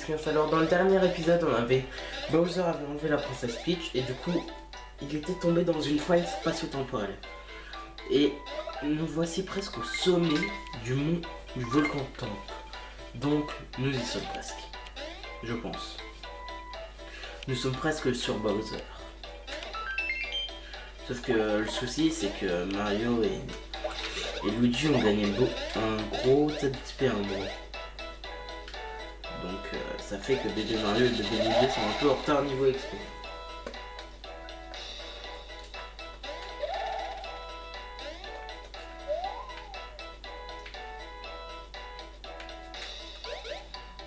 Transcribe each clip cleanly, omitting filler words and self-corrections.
Smurfs. Alors dans le dernier épisode on avait Bowser avait enlevé la princesse Peach et du coup il était tombé dans une faille spatio-temporelle. Et nous voici presque au sommet du mont du volcan Temp. Donc nous y sommes presque. Je pense. Nous sommes presque sur Bowser. Sauf que le souci c'est que Mario et Luigi ont gagné un gros tas d'XP à un moment. Donc ça fait que bébé Mario et bébé Luigi sont un peu en retard niveau XP.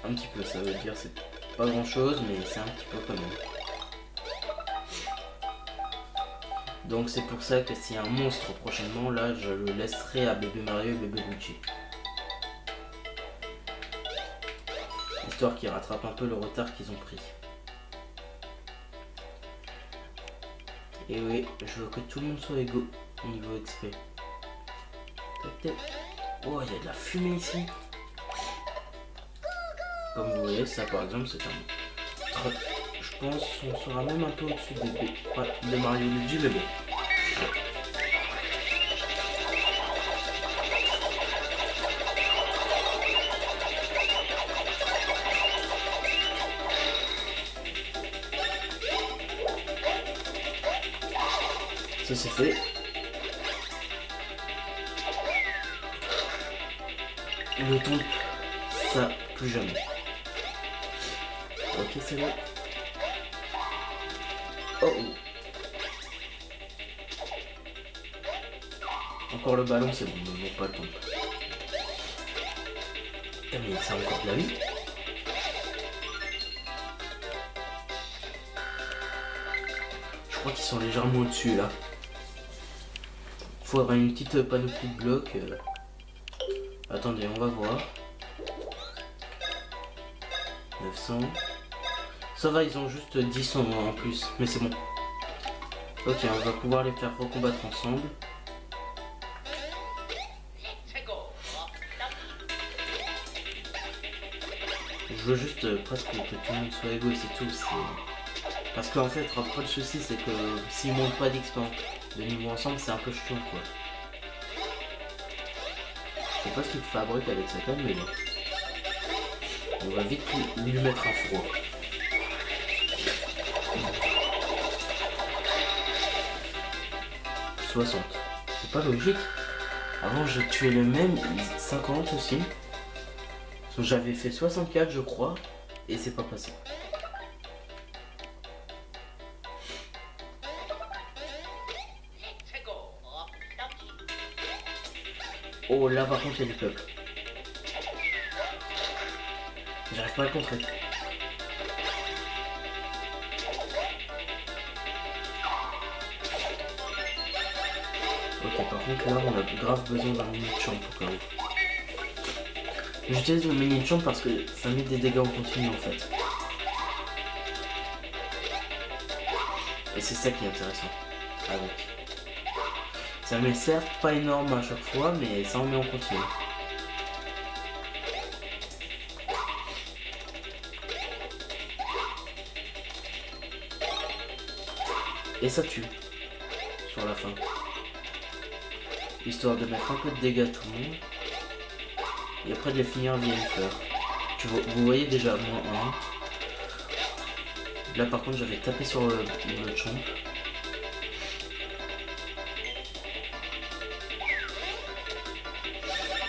Un petit peu, ça veut dire c'est pas grand chose mais c'est un petit peu quand même. Donc c'est pour ça que s'il y a un monstre prochainement, là je le laisserai à bébé Mario et bébé Luigi. Histoire qu'ils rattrapent un peu le retard qu'ils ont pris. Et oui, je veux que tout le monde soit égaux au niveau XP. Oh, il y a de la fumée ici. Comme vous voyez, ça par exemple c'est un... Je pense qu'on sera même un peu au-dessus de Mario Luigi, mais bon. Ça c'est fait. Ne tombe ça plus jamais. Ok, c'est bon. Oh, oh. Encore le ballon, c'est bon, ne pas le tomber. Mais c'est encore de la vie. Je crois qu'ils sont légèrement au-dessus là. Faudrait une petite panoplie de blocs. Attendez, on va voir. 900. Ça va, ils ont juste 10 en plus, mais c'est bon. Ok, on va pouvoir les faire recombattre ensemble. Je veux juste presque que tout le monde soit égaux et c'est tout. Parce qu'en fait, après le souci, c'est que s'ils montent pas d'XP de niveau ensemble, c'est un peu chiant quoi. Je sais pas ce qu'il fabrique avec sa canne, mais bon. On va vite lui mettre un froid. « 60. C'est pas logique. Avant, j'ai tué le même 50 aussi. J'avais fait 64, je crois, et c'est pas passé. Oh, là par contre, il y a du peuple. J'arrive pas à le contrer. Ok, par contre, là, on a grave besoin d'un mini-champ au cas où. J'utilise le mini-champ parce que ça met des dégâts en continu en fait. Et c'est ça qui est intéressant avec. Ça met certes pas énorme à chaque fois, mais ça en met en continu. Et ça tue sur la fin. Histoire de mettre un peu de dégâts à tout le monde. Et après de les finir via une fleur. Vous voyez déjà moins 1. Là par contre j'avais tapé sur le champ.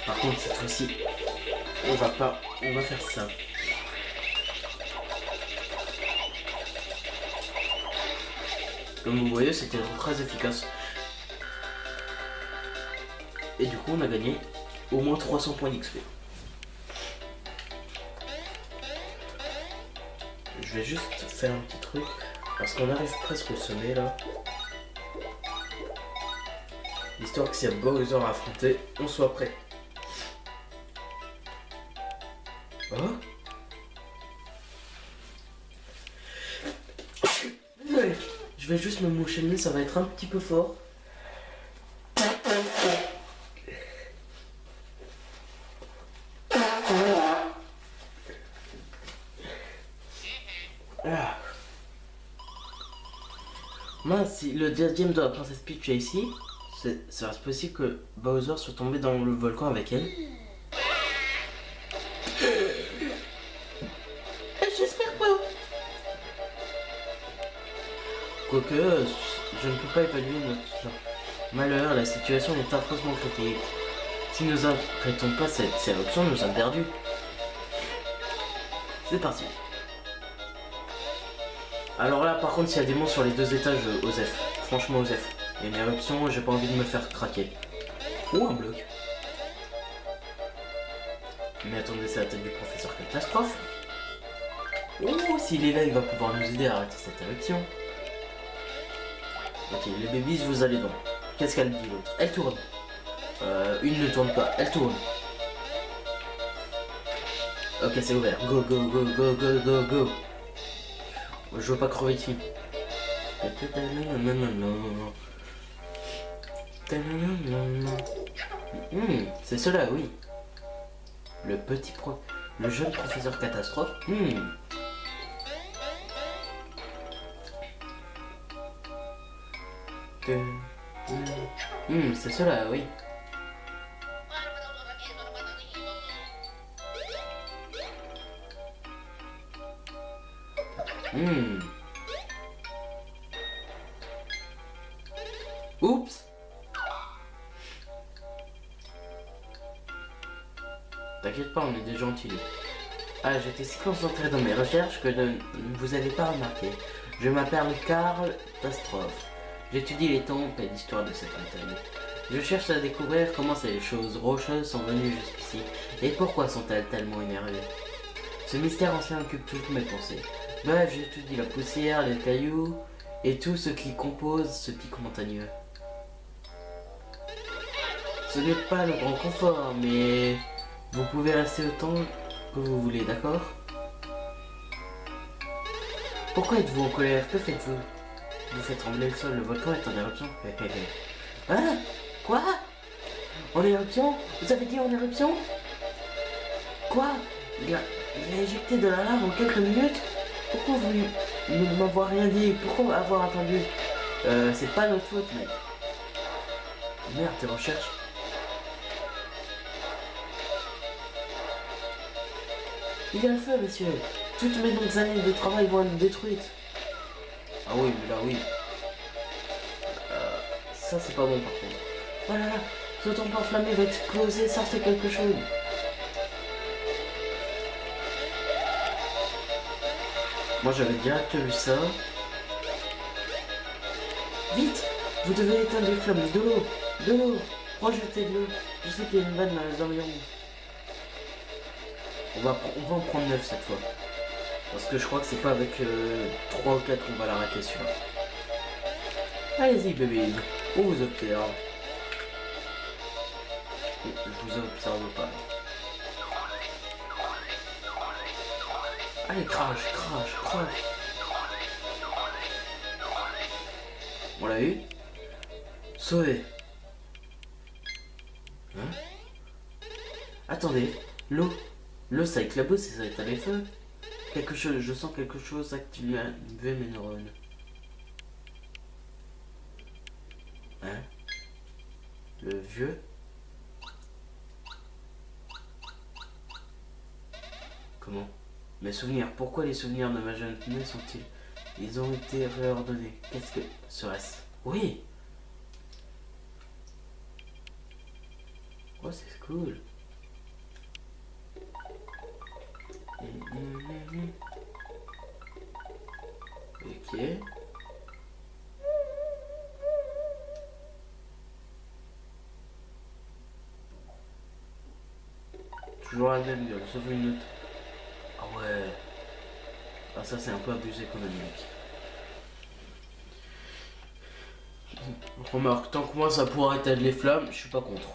Par contre cette fois-ci on va faire ça. Comme vous voyez c'était très efficace. Et du coup on a gagné au moins 300 points d'XP. Je vais juste faire un petit truc parce qu'on arrive presque au sommet là. Histoire que s'il y a Bowser à affronter, on soit prêt. Oh. Ouais. Je vais juste me moucher le nez, ça va être un petit peu fort. Ah. Mince, si le diadème de la princesse Peach est ici, ça reste possible que Bowser soit tombé dans le volcan avec elle. J'espère pas. Quoique, je ne peux pas évaluer notre malheur, la situation est affreusement critique. Si nous n'arrêtons pas cette éruption, nous sommes perdus. C'est parti. Alors là, par contre, s'il y a des monstres sur les 2 étages, Osef. Franchement, Osef. Il y a une éruption, j'ai pas envie de me faire craquer. Ou un bloc. Mais attendez, c'est la tête du professeur Catastrophe. Oh, s'il est là, il va pouvoir nous aider à arrêter cette éruption. Ok, les babies, vous allez donc. Qu'est-ce qu'elle dit l'autre? Elle tourne. Une ne tourne pas, elle tourne. Ok, c'est ouvert. Go, go, go, go, go, go, go. Je veux pas crever ici. C'est cela, oui. Le jeune professeur Catastrophe. C'est cela, oui. Oups. T'inquiète pas, on est des gentils. Ah, j'étais si concentré dans mes recherches que ne vous avez pas remarqué. Je m'appelle Karl Catastrophe. J'étudie les temples et l'histoire de cette montagne. Je cherche à découvrir comment ces choses rocheuses sont venues jusqu'ici et pourquoi sont-elles tellement énervées. Ce mystère ancien occupe toutes mes pensées. Bref, j'étudie la poussière, les cailloux et tout ce qui compose ce pic montagneux. Ce n'est pas le grand confort, mais vous pouvez rester autant que vous voulez, d'accord? Pourquoi êtes-vous en colère? Que faites-vous? Vous faites trembler le sol, le volcan est en éruption. Hein? Quoi? En éruption? Vous avez dit en éruption? Quoi? Il a éjecté de la lave en quelques minutes? Pourquoi vous ne m'avoir rien dit? Pourquoi avoir attendu? C'est pas notre faute, mec. Merde, tes recherches. Il y a le feu, monsieur. Toutes mes longues années de travail vont être détruites. Ah oui, mais là, oui. Ça, c'est pas bon, par contre. Voilà, ce temple enflammé va exploser, sortez quelque chose. Moi, j'avais direct vu ça. Vite! Vous devez éteindre les flammes. De l'eau! De l'eau! Rejetez de l'eau. Je sais qu'il y a une vanne dans les environs. On va en prendre 9 cette fois. Parce que je crois que c'est pas avec 3 ou 4 qu'on va l'arrêter celui-là. Allez-y bébé, on vous observe. Je vous observe pas. Allez, crash, crash, crash. On l'a eu. Sauvé. Hein? Attendez, l'eau. L'eau ça éclabousse et ça éteint les feux. Quelque chose, je sens quelque chose activer mes neurones. Hein? Le vieux? Comment? Mes souvenirs, pourquoi les souvenirs de ma jeunesse sont-ils? Ils ont été réordonnés. Qu'est-ce que serait-ce? Oui! Oh, c'est cool. Ok. Toujours la même gueule, sauf une autre. Ah ouais. Ah ça c'est un peu abusé quand même mec. Remarque, tant que moi ça pourra éteindre les flammes, je suis pas contre.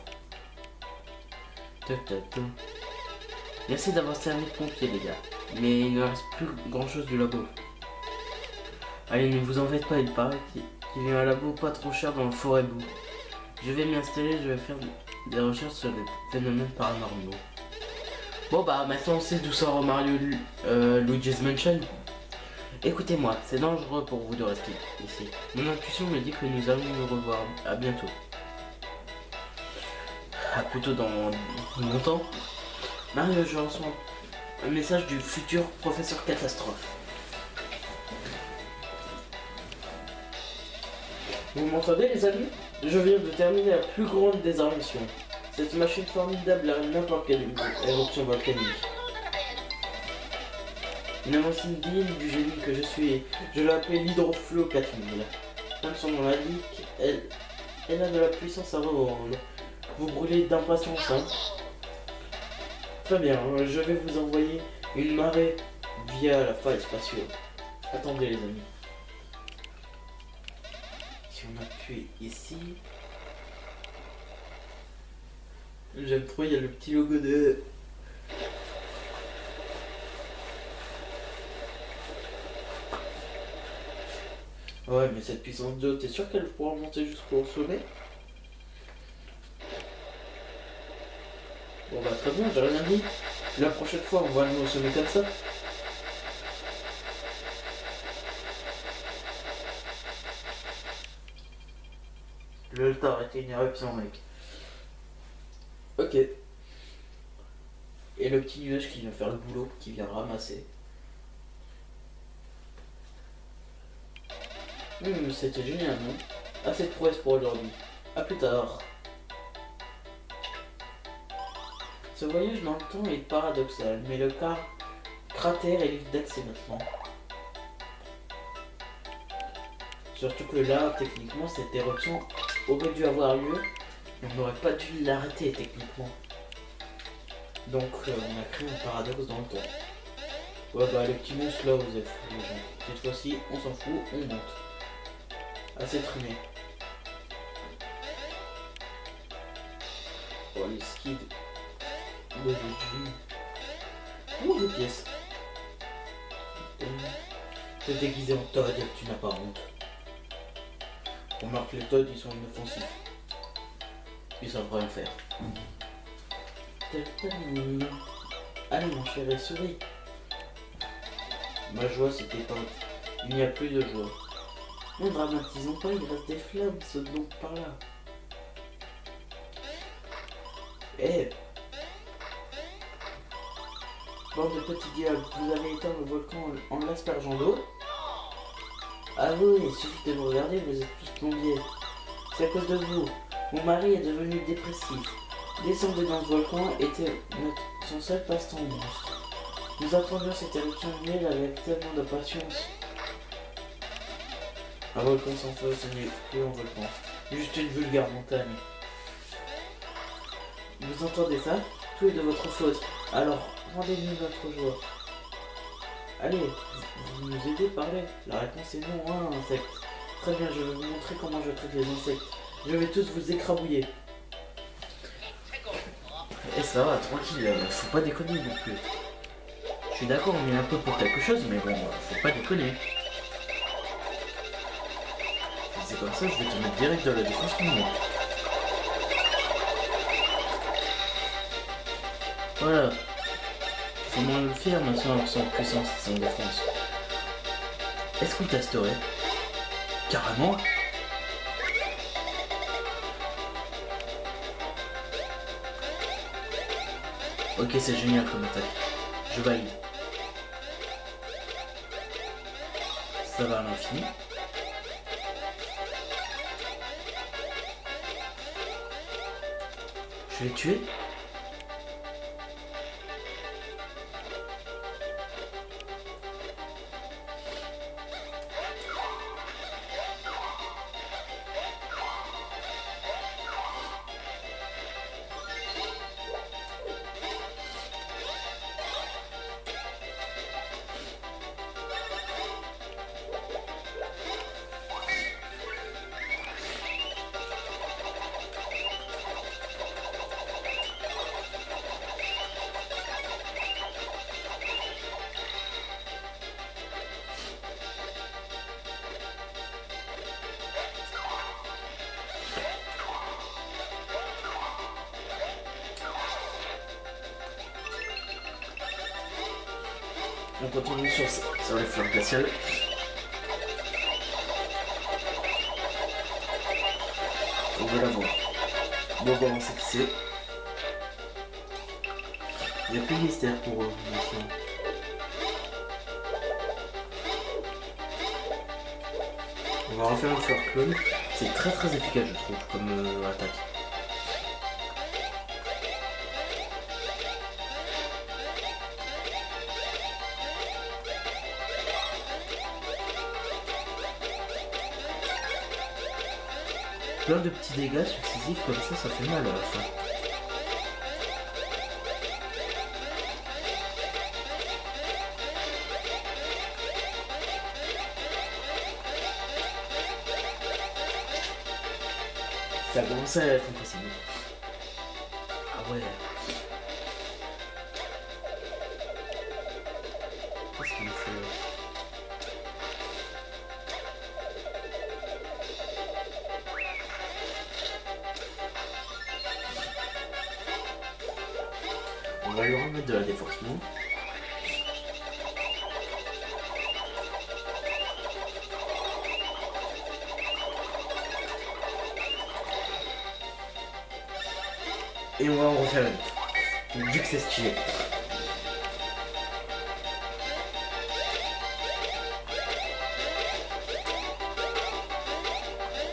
Merci d'avoir servi de pompier les gars. Mais il ne reste plus grand chose du labo. Allez, ne vous en faites pas, il paraît qu'il y a un labo pas trop cher dans le forêt bout. Je vais m'y installer, je vais faire des recherches sur des phénomènes paranormaux. Bon bah maintenant on sait d'où sort Mario Luigi's Mansion. Écoutez-moi, c'est dangereux pour vous de rester ici. Mon intuition me dit que nous allons nous revoir. À bientôt. Ah, plutôt dans longtemps. Mario, je reçois un message du futur professeur Catastrophe. Vous m'entendez les amis? Je viens de terminer la plus grande des inventions. Cette machine formidable a n'importe quelle éruption volcanique. Une invention digne du génie que je suis. Je l'ai appelée l'Hydroflow 4000. Comme son nom l'indique, elle a de la puissance à revendre. Vous brûlez d'impatience, hein? Très bien, je vais vous envoyer une marée via la faille spatiale. Attendez les amis. Si on appuie ici... J'aime trop, il y a le petit logo de... Ouais, mais cette puissance d'eau, t'es sûr qu'elle pourra monter jusqu'au sommet? Bon bah très bien, j'ai rien dit. La prochaine fois, on va aller au sommet comme ça. Le t'as arrêté une éruption, mec. Ok. Et le petit nuage qui vient faire le boulot, qui vient ramasser. C'était génial, non? Assez de prouesse pour aujourd'hui. A plus tard. Ce voyage dans le temps est paradoxal, mais le cratère est libre d'accès maintenant. Surtout que là, techniquement, cette éruption aurait dû avoir lieu, et on n'aurait pas dû l'arrêter techniquement. Donc on a créé un paradoxe dans le temps. Ouais bah les petits monstres là, vous êtes fous les gens. Cette fois-ci, on s'en fout, on monte. Assez traîné. Oh les skids. Oh des pièces. T'es déguisé en Todd, tu n'as pas honte. Remarque les Todd, ils sont inoffensifs. Ils savent rien faire. Allez mon chéri, souris. Ma joie s'est éteinte. Il n'y a plus de joie. Ne dramatisons pas, il reste des flammes, saute donc par là. Eh, bande de petits diables, vous avez éteint le volcan en l'aspergeant d'eau? Ah oui, il suffit de vous regarder, vous êtes tous plombiers. C'est à cause de vous. Mon mari est devenu dépressif. Descendre dans ce volcan était son seul passe-temps monstre. Nous attendions cette éruption nulle avec tellement de patience. Un volcan sans feu, ce n'est plus un volcan. Juste une vulgaire montagne. Vous entendez ça? Tout est de votre faute. Alors, rendez-nous notre joie. Allez, vous nous aidez, parlez. La réponse est non, hein, insecte. Très bien, je vais vous montrer comment je traite les insectes. Je vais tous vous écrabouiller. Et ça va, tranquille, faut pas déconner non plus. Je suis d'accord, on est un peu pour quelque chose, mais bon, faut pas déconner. C'est comme ça, je vais te mettre direct dans la défense minimum. Voilà. Comment le faire maintenant sans puissance et sans défense? Est-ce qu'on testerait? Carrément? Ok, c'est génial comme attaque. Je valide. Ça va à l'infini. Je vais tuer. On continue sur les flammes glaciales. On veut la voir. Bon, on sait qui c'est. Il n'y a plus de mystère pour eux maintenant. On va refaire une fleur clone. C'est très efficace, je trouve, comme attaque. Plein de petits dégâts successifs comme ça fait mal à la fin. Ça commence à être impossible. Ah ouais. Qu'est-ce qu'il fait là? On va lui remettre de la déforcement. Et on va en refaire une. Vu que c'est stylé.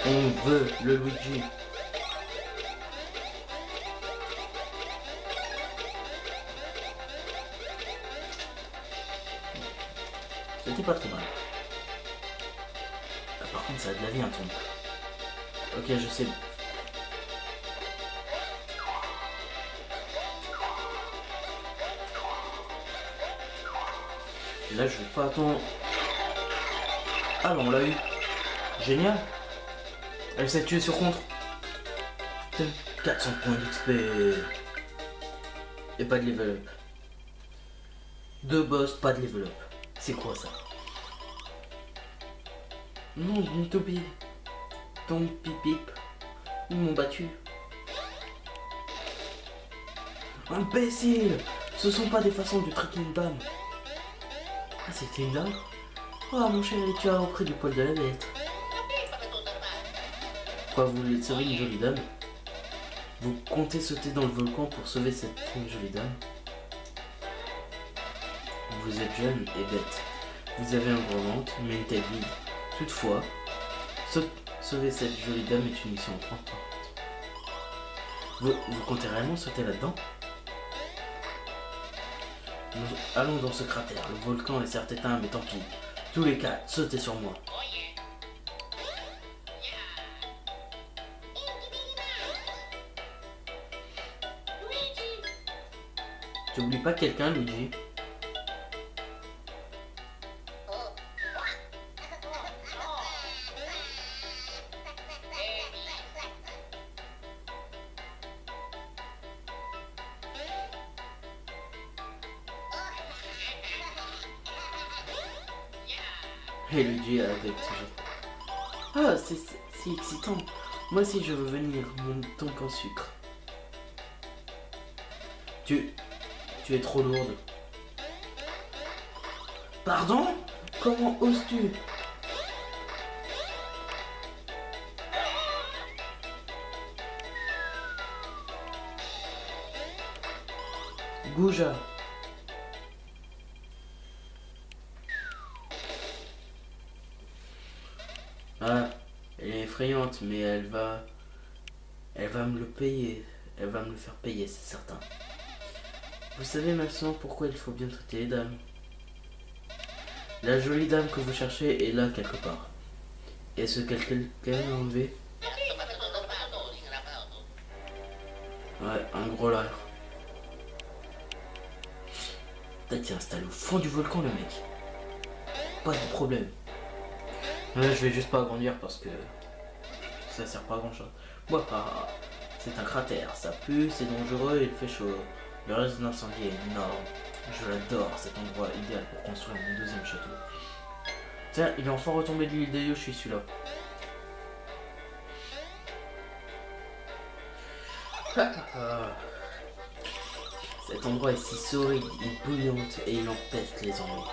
On veut le Luigi. C'était pas trop mal. Ah, par contre ça a de la vie un ton. Ok, je sais. Là je vais pas attendre. Ah bah on l'a eu. Génial. Elle s'est tuée sur contre. 400 points d'XP. Et pas de level up. 2 boss, pas de level up. C'est quoi ça? Non, une toupie. Ton pipip. Ils m'ont battu. Imbécile! Ce sont pas des façons de traiter une dame. Ah, c'était une dame? Oh mon chéri, tu as repris du poil de la bête. Quoi, vous voulez sauver une jolie dame? Vous comptez sauter dans le volcan pour sauver cette jolie dame? Vous êtes jeune et bête. Vous avez un gros ventre, mais une tête vide. Toutefois, sauver cette jolie dame est une mission importante. Vous comptez réellement sauter là-dedans? Nous allons dans ce cratère. Le volcan est certes éteint, mais tant pis. Tous les cas, sautez sur moi. Tu oublies pas quelqu'un, Luigi? Et Luigi avec toujours. Ah, c'est excitant. Moi aussi je veux venir, mon tonk en sucre. Tu es trop lourde. Pardon? Comment oses-tu? Gouja. Ah, elle est effrayante, mais elle va me le payer. Elle va me le faire payer, c'est certain. Vous savez maintenant pourquoi il faut bien traiter les dames. La jolie dame que vous cherchez est là quelque part. Est-ce que quelqu'un l'a enlevé? Ouais, un gros lard. Peut-être s'est installé au fond du volcan le mec. Pas de problème. Là, je vais juste pas agrandir parce que ça sert pas à grand chose. Bah, c'est un cratère, ça pue, c'est dangereux et il fait chaud. Le reste de l'incendie est énorme. Je l'adore, cet endroit idéal pour construire mon deuxième château. Tiens, il est enfin retombé de l'île de Yoshi celui-là. Cet endroit est si sordide, il bouillante et il empeste les ennuis.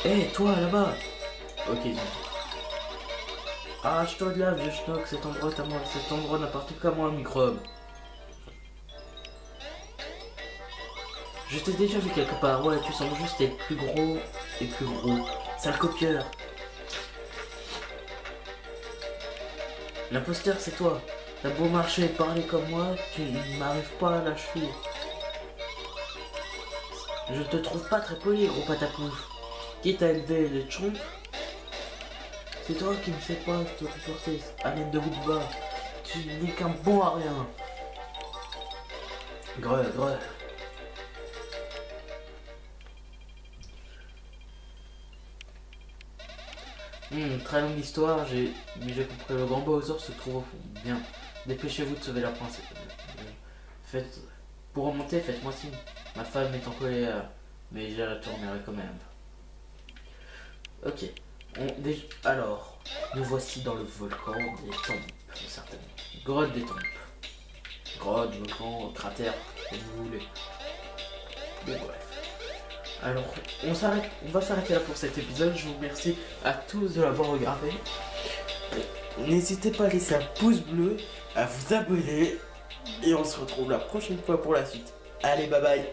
Hé, toi là-bas! Ok, arrache-toi de là, vieux schnock, cet endroit est à moi, cet endroit n'appartient qu'à moi, microbe. Je t'ai déjà vu quelque part, ouais, tu sembles juste être plus gros et plus gros. Sale copieur. L'imposteur, c'est toi. T'as beau marcher et parler comme moi, tu n'arrives pas à la cheville. Je te trouve pas très poli, gros patapouf. Qui t'a élevé les chomps? C'est toi qui ne sais pas te comporter, Annette de Woodba. Tu n'es qu'un bon à rien. Greu, greu. Très longue histoire, mais j'ai compris. Le grand Bowser se trouve au fond. Bien, dépêchez-vous de sauver la princesse. Pour remonter, faites-moi signe. Ma femme est en colère, mais j'y retournerai quand même. Ok. Alors, nous voici dans le volcan des tempes, certainement. Grotte des tempes. Grotte, volcan, cratère, comme vous voulez. Bon, bref. Alors, on va s'arrêter là pour cet épisode. Je vous remercie à tous de l'avoir regardé. N'hésitez pas à laisser un pouce bleu, à vous abonner. Et on se retrouve la prochaine fois pour la suite. Allez, bye bye.